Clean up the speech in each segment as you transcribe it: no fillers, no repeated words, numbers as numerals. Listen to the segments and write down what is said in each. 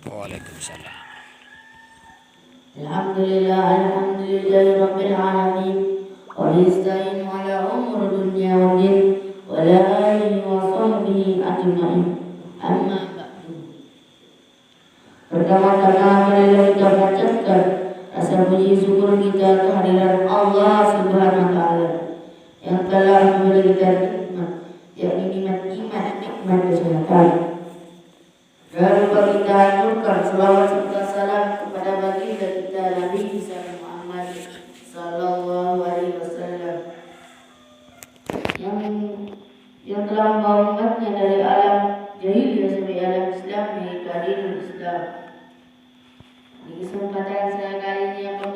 Waalaikumsalam. Alhamdulillah rabbil alamin. Wa nasta'inu ala umur dunya wa din wa la alihi wa sahbihi ajma'in. Amma ba'du. Pertama-tama marilah kita panjatkan rasa puji syukur kita kehadiran Allah Subhanahu wa taala yang telah memberi kita nikmat, yakni nikmat iman, nikmat kesehatan. Jangan lupa kita haturkan selawat serta salam kepada baginda kita Nabi Muhammad sallallahu alaihi wasallam yang telah membawa umatnya dari alam jahiliyah sampai alam Islam hingga dinul Islam. Di kesempatan saya kali ini akan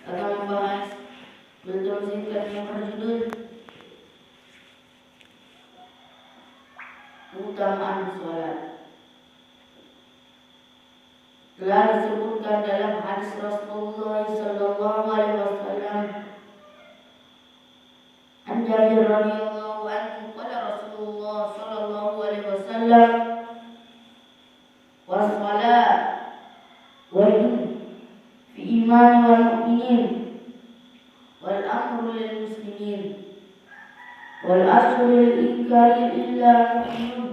membahas bentuk singkat yang berjudul keutamaan sholat. Telah disebutkan dalam hadis Rasulullah sallallahu alaihi wasallam, an Jabir radhiyallahu anhu qala Rasulullah sallallahu alaihi wasallam, was-shalat wal fi iman wal mu'minin wal amru lil muslimin wal asru lil inkari illa mu'minun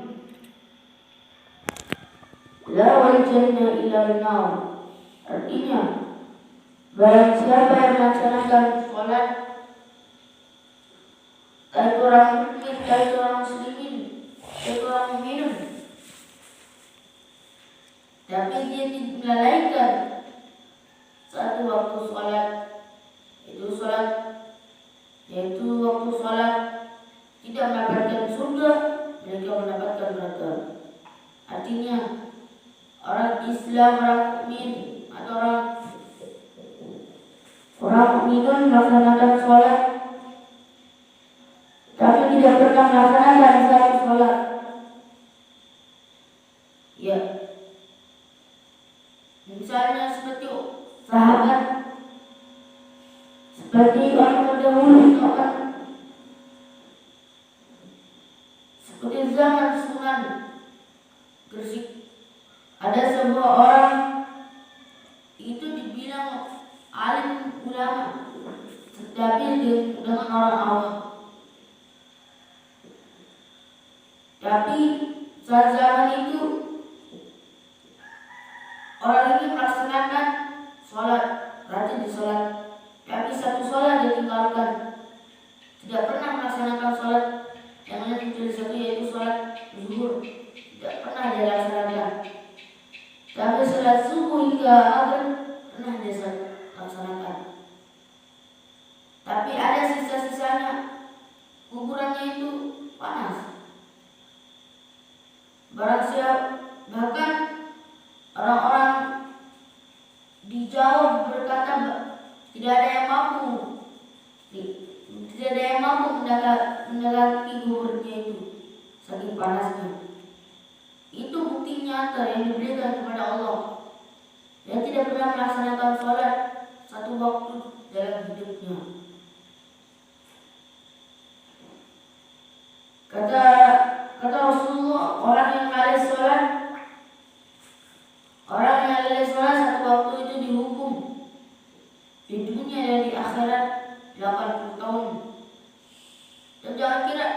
la wal jannah ila an-nar. Artinya, barang siapa yang melaksanakan sholat, baik orang mukmin, baik orang muslimin, baik orang mukminun, tapi dia melalaikan satu waktu sholat, yaitu waktu sholat, tidak mendapatkan surga, mereka mendapatkan neraka. Artinya, orang Islam, orang mukmin atau orang mukminun melaksanakan sholat tapi tidak pernah melaksanakan satu sholat, ya, misalnya seperti sahabat, seperti orang terdahulu, seperti zaman Sunan Gresik. Ada sebuah orang itu dibilang alim ulama, tetapi dengan orang awam. Tapi saat zaman itu orang ini melaksanakan sholat, rajin di sholat, tapi satu sholat dia tinggalkan, tidak pernah melaksanakan sholat yang lain kecuali satu, yaitu sholat zuhur, tidak pernah dia laksanakan. Tapi sholat subuh hingga maghrib pernah dia laksanakan. Tapi ada sisa-sisanya, kuburannya itu panas. Bahkan orang-orang di Jawa berkata tidak ada yang mampu mendekati kuburnya itu, saking panasnya. Itu bukti nyata yang diberikan kepada Allah, yang tidak pernah melaksanakan sholat satu waktu dalam hidupnya. Kata Rasulullah, orang yang lalai sholat satu waktu itu dihukum di dunia dan di akhirat 80 tahun. Dan jangan kira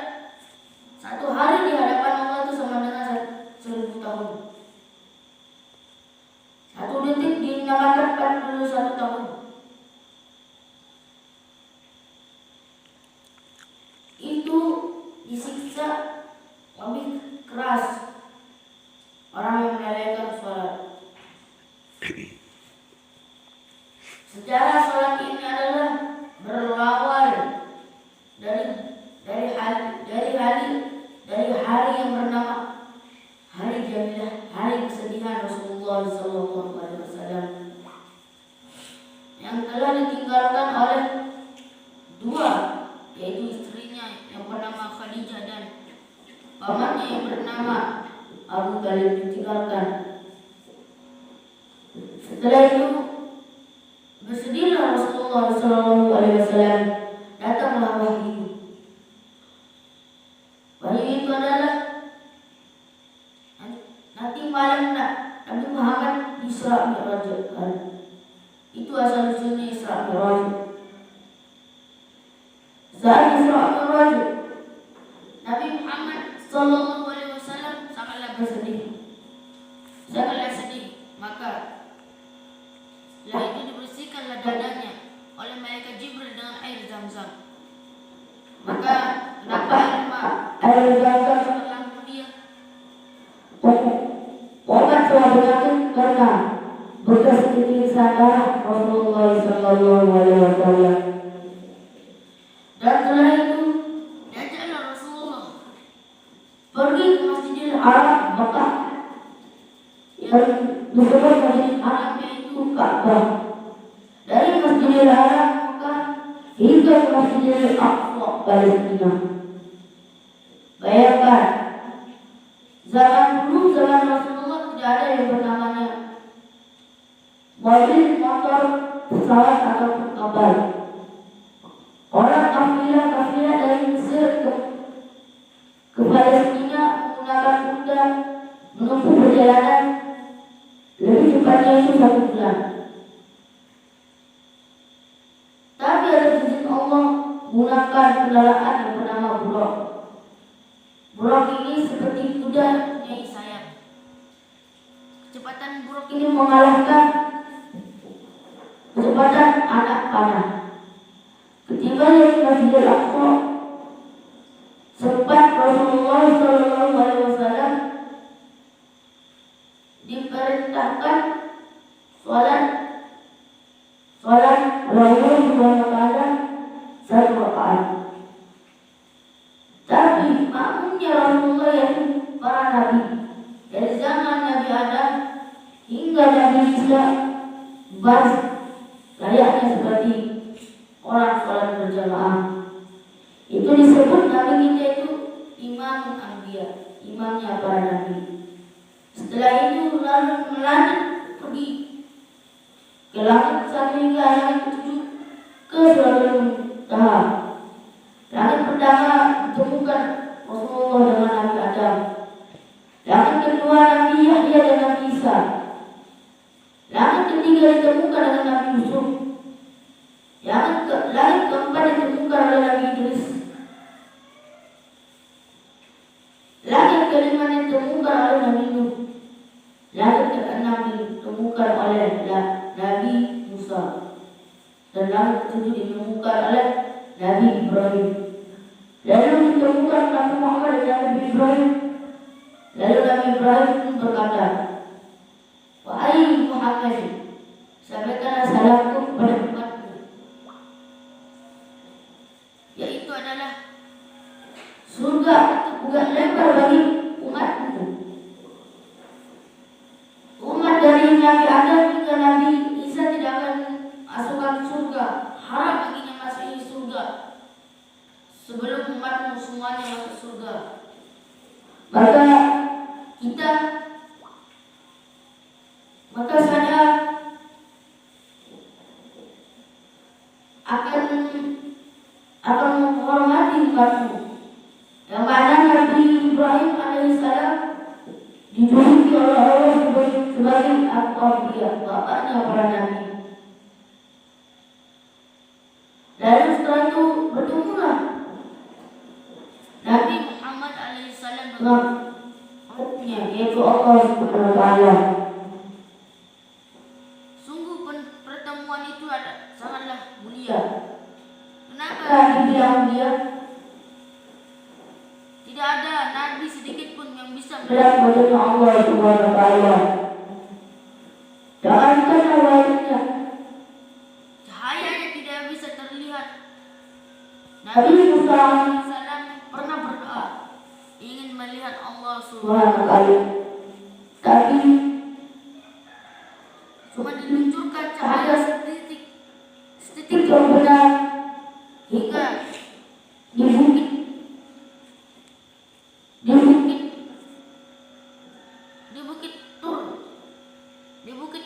satu hari di hadapan Allah itu sama dengan 1000 tahun. Satu detik dinamakan 41 tahun. Itu disiksa lebih keras orang yang melalaikan sholat. Sejarah sholat ini adalah berawal dari hari yang bernama hari jamilah, hari kesedihan Rasulullah sallallahu alaihi wasallam, yang telah ditinggalkan oleh dua, yaitu istrinya yang bernama Khadijah dan pamannya yang bernama Abu Talib ditinggalkan. Setelah itu bersedihlah Rasulullah sallallahu alaihi wasallam, datanglah wahyu. Wahyu itu adalah nanti malam Nabi Muhammad Isra Mi'raj. Itu asal usulnya Isra Mi'raj. Saat Isra Mi'raj, Nabi Muhammad Sallallahu Alaihi Wasallam sangatlah bersedih, sangatlah sedih. Maka setelah itu dibersihkanlah dadanya oleh malaikat Jibril dengan air Zam-Zam. Maka kenapa air Zam-Zam telah mulia? Obat telah beracun karena bekas titik darah Rasulullah Sallallahu Alaihi Wasallam. Dan setelah itu diajaklah Rasulullah pergi ke Masjidil Haram Mekah yang disebut Masjidil Haram yaitu Ka'bah. Dari Masjidil Haram Mekah hingga ke Masjidil Aqsa Palestina. Bayangkan, zaman dulu, zaman Rasulullah tidak ada yang bernamanya mobil, motor, pesawat ataupun kapal. Orang kafilah dari Mesir ke Palestina menggunakan kuda menempuh perjalanan lebih cepatnya itu 1 bulan. Tapi ada izin Allah menggunakan kendaraan yang bernama buruk. Buruk ini seperti kuda punya sayap. Kecepatan buruk ini mengalahkan kecepatan anak panah. Ketika yang Masjidil Aqsa, sempat Rasulullah Sallallahu Alaihi Wasallam diperintahkan sholat Allah Subhanahu Wa Taala 1 rakaat. Tapi makmumnya Rasulullah yaitu para nabi dari zaman Nabi Adam hingga Nabi Isa bas layaknya seperti orang sholat berjamaah. Itu disebut nabi kita itu Imam Anbiya, imamnya para nabi. Setelah itu lalu melanjut pergi ke langit 1 hingga langit 7 ke Sidratul Muntaha. Langit pertama ditemukan Rasulullah dengan Nabi Adam. Langit kedua Nabi Yahya dan Nabi Isa. Langit ketiga ditemukan dengan Nabi Yusuf. Langit keempat ditemukan oleh Nabi Idris. Langit kelima ditemukan oleh Nabi Nuh. Langit keenam ditemukan oleh Nabi Musa. Dan langit ketujuh ditemukan oleh Nabi Ibrahim. Lalu ditemukan Nabi Muhammad dan Nabi Ibrahim. Lalu Nabi Ibrahim pun berkata, "Wahai Muhammad, sampaikanlah salamku kepada umatmu, yaitu adalah surga bukan lebar bagi umatmu. Umat dari Nabi Adam hingga Nabi Isa tidak akan masukkan surga. Haram baginya masuk surga sebelum umatmu semuanya masuk surga." Maka saya akan menghormati umatmu, yang mana Nabi Ibrahim alaihissalam dijuluki oleh Allah sebagai Al-Anbiya, bapaknya para nabi. Lalu setelah itu bertemulah Nabi Muhammad alaihissalam dengan Rabbnya, yaitu Allah Subhanahu Wa Taala. Sungguh pertemuan itu sangatlah mulia. Kenapa dibilang mulia? Tidak ada nabi sedikit pun yang bisa melihat wajah Allah Subhanahu Wa Taala. Jangankan wajahnya, cahayanya tidak bisa terlihat. Nabi Musa alaihissalam pernah berdoa ingin melihat Allah Subhanahu Wa Taala, tapi cuma diluncurkan cahaya setitik yang benar hingga di bukit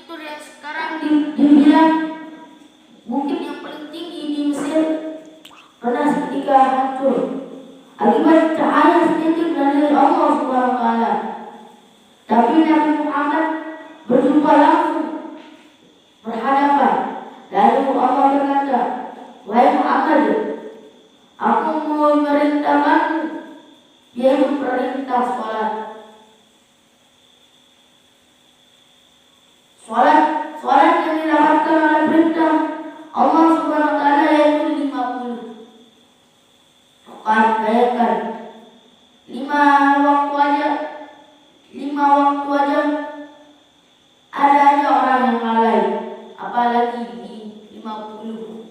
Tur yang sekarang dibilang bukit yang paling tinggi di Mesir pernah seketika hancur akibat cahaya setitik dari Allah Subhanahu Wa Taala. Tapi Nabi Muhammad berjumpa langsung, berhadapan. Lalu Allah berkata, "Wahai Muhammad, aku mau memerintahkanmu, yaitu perintah sholat. Sholat yang didapatkan oleh perintah Allah Subhanahu wa Ta'ala yaitu 50 rakaat. Bayangkan, 5 waktu aja ada aja orang yang lalai, apalagi di 50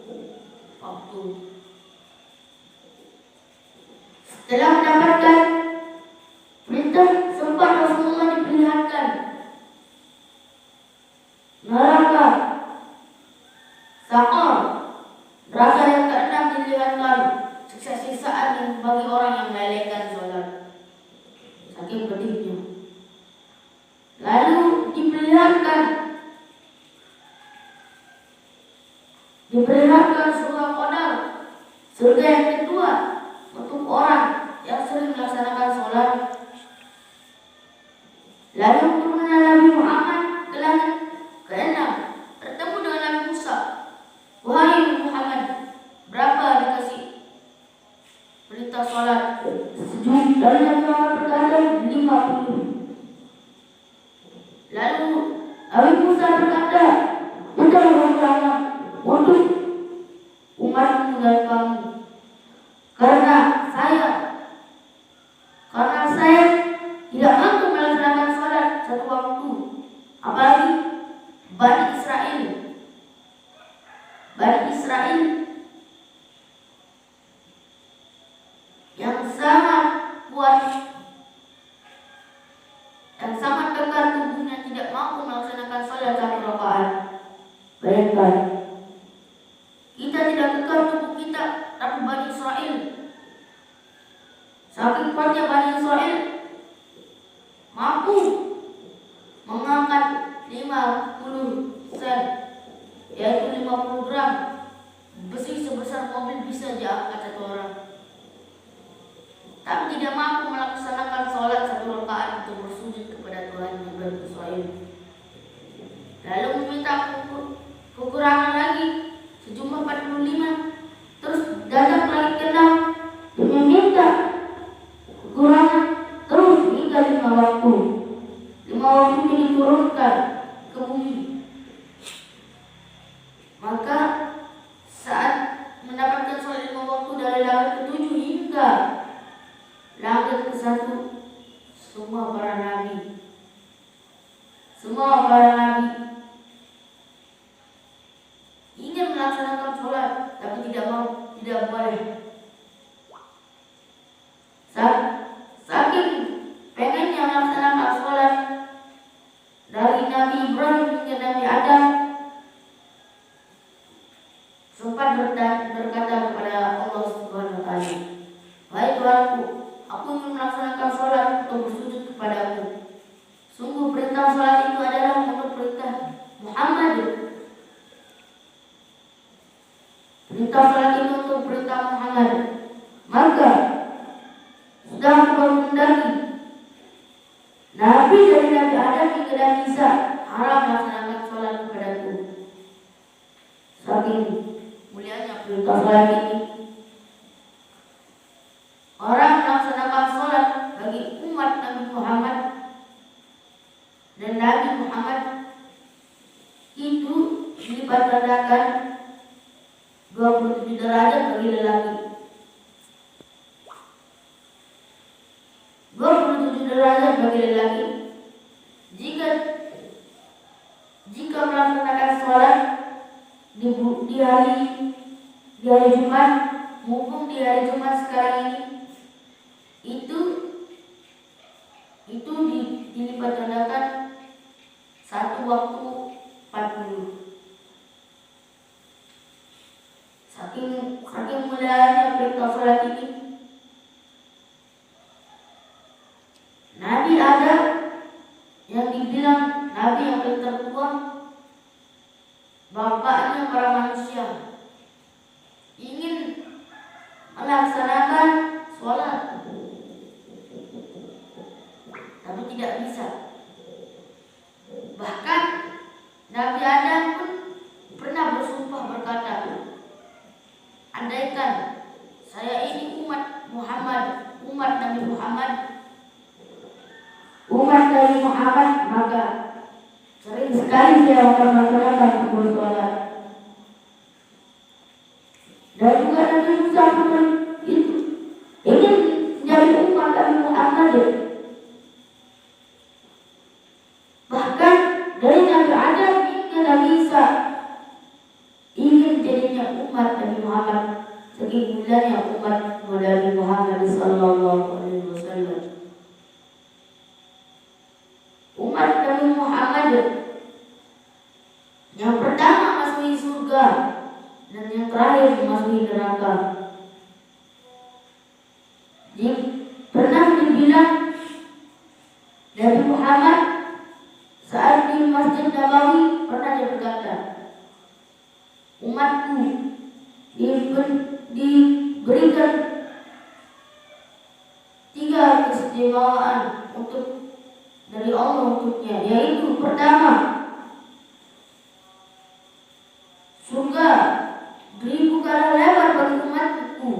waktu. Setelah mendapatkan perintah, sempat Rasulullah diperlihatkan neraka Saqar, neraka yang keenam dilihatkan, siksa-siksaan yang bagi orang yang melalaikan sholat, saking pedihnya. Lalu diperlihatkan surga Qadar, surga yang kedua untuk orang yang sering melaksanakan sholat. Lalu turunnya Nabi Muhammad ke langit ke-6, bertemu dengan Nabi Musa. "Wahai Muhammad, berapa dikasih perintah sholat?" Lalu Nabi Muhammad berkata 50. Lalu Nabi Musa berkata, "Udah berulanglah untuk umatmu dan kamu, karena saya tidak mampu melaksanakan sholat satu waktu, apalagi Bani Israel yang sangat kuat, yang sangat kekar tubuhnya, tidak mampu melaksanakan sholat satu rakaat." Bayangkan, kita tidak kekar tubuh kita, tapi Bani Israel, saking kuatnya Bani Israel, mampu mengangkat 50 sen, yaitu 50 gram besi sebesar mobil bisa diangkat satu orang, tapi tidak mampu melaksanakan sholat satu rakaat untuk bersujud kepada Tuhan yang Bani Israel. Lalu meminta kekurangan lagi sejumlah 45, terus datang lagi ke-6 dan meminta kekurangan terus hingga 5 waktu. 5 waktu ini diturunkan ke bumi. Maka saat mendapatkan sholat 5 waktu dari langit ke-7 hingga langit ke-1, semua para nabi ingin melaksanakan sholat, tapi tidak boleh. Saking pengennya melaksanakan sholat, dari Nabi Ibrahim hingga Nabi Adam, sempat berkata kepada Allah Subhanahu wa Ta'ala, "Wahai Tuhanku, aku ingin melaksanakan sholat untuk bersujud kepadamu. Sungguh perintah sholat itu adalah untuk perintah Muhammad. Perintah sholat itu untuk perintah Muhammad. Maka sudah aku mendaki Nabi dari Nabi Adam hingga Nabi Isa haram melaksanakan sholat kepadaku." Saking mulianya perintah sholat ini, orang melaksanakan sholat bagi umat Nabi Muhammad dan Nabi Muhammad itu dilipat gandakan 27 derajat bagi lelaki, 27 derajat bagi lelaki. Jika melaksanakan sholat di hari Jumat, mumpung di hari Jumat sekarang ini, itu dilipat gandakan 1 waktu 40. Saking mulianya perintah sholat ini, Nabi Adam yang dibilang Nabi yang paling tertua, bapaknya para manusia, ingin melaksanakan sholat, tapi tidak bisa. Bahkan Nabi Adam pun pernah bersumpah berkata, andaikan saya ini umat Nabi Muhammad, maka sering sekali saya akan melaksanakan sholat. Dan juga Nabi Musa pun itu ingin menjadi umat Nabi Muhammad. Bahkan dari Nabi Adam hingga Nabi Isa ingin jadinya umat Nabi Muhammad, saking mulanya umat Nabi Muhammad sallallahu alaihi wasallam. Umat Nabi Muhammad yang pertama masuki surga dan yang terakhir masuki neraka. Pernah dibilang Nabi Muhammad saat di Masjid Nabawi pernah dia berkata, umatku diberikan 3 keistimewaan dari Allah untuknya, yaitu pertama, surga 1000 kali lebar bagi umatku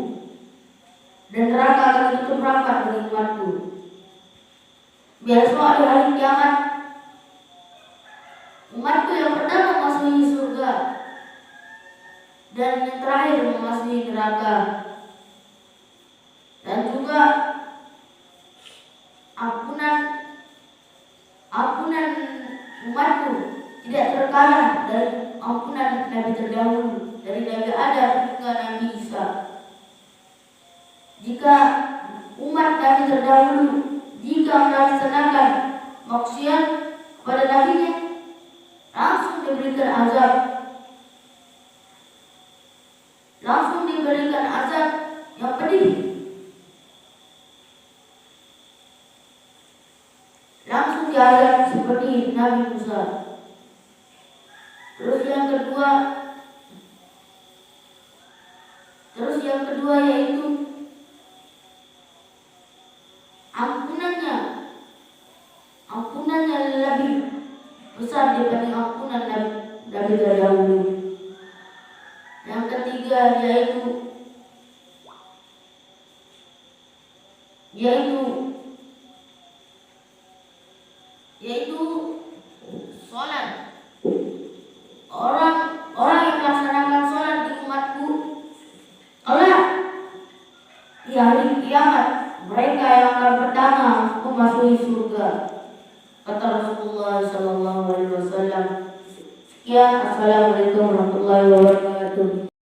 dan neraka akan ditutup rapat bagi umatku. Besok di hari kiamat, umatku yang pertama memasuki surga dan yang terakhir memasuki neraka. Dan juga ampunan umatku tidak terkalah dari ampunan Nabi terdahulu, dari Nabi Adam hingga Nabi Isa. Jika umat Nabi terdahulu melaksanakan maksiat kepada nabinya, langsung diberikan azab yang pedih, langsung diazab seperti Nabi Musa. Terus yang kedua yaitu ampunannya lebih besar dibanding ampunan Nabi terdahulu. Yang ketiga yaitu sholat. Orang yang melaksanakan sholat di umatku, di hari kiamat mereka yang akan pertama memasuki surga, kata Rasulullah sallallahu alaihi wasallam. Sekian, assalamualaikum warahmatullahi wabarakatuh.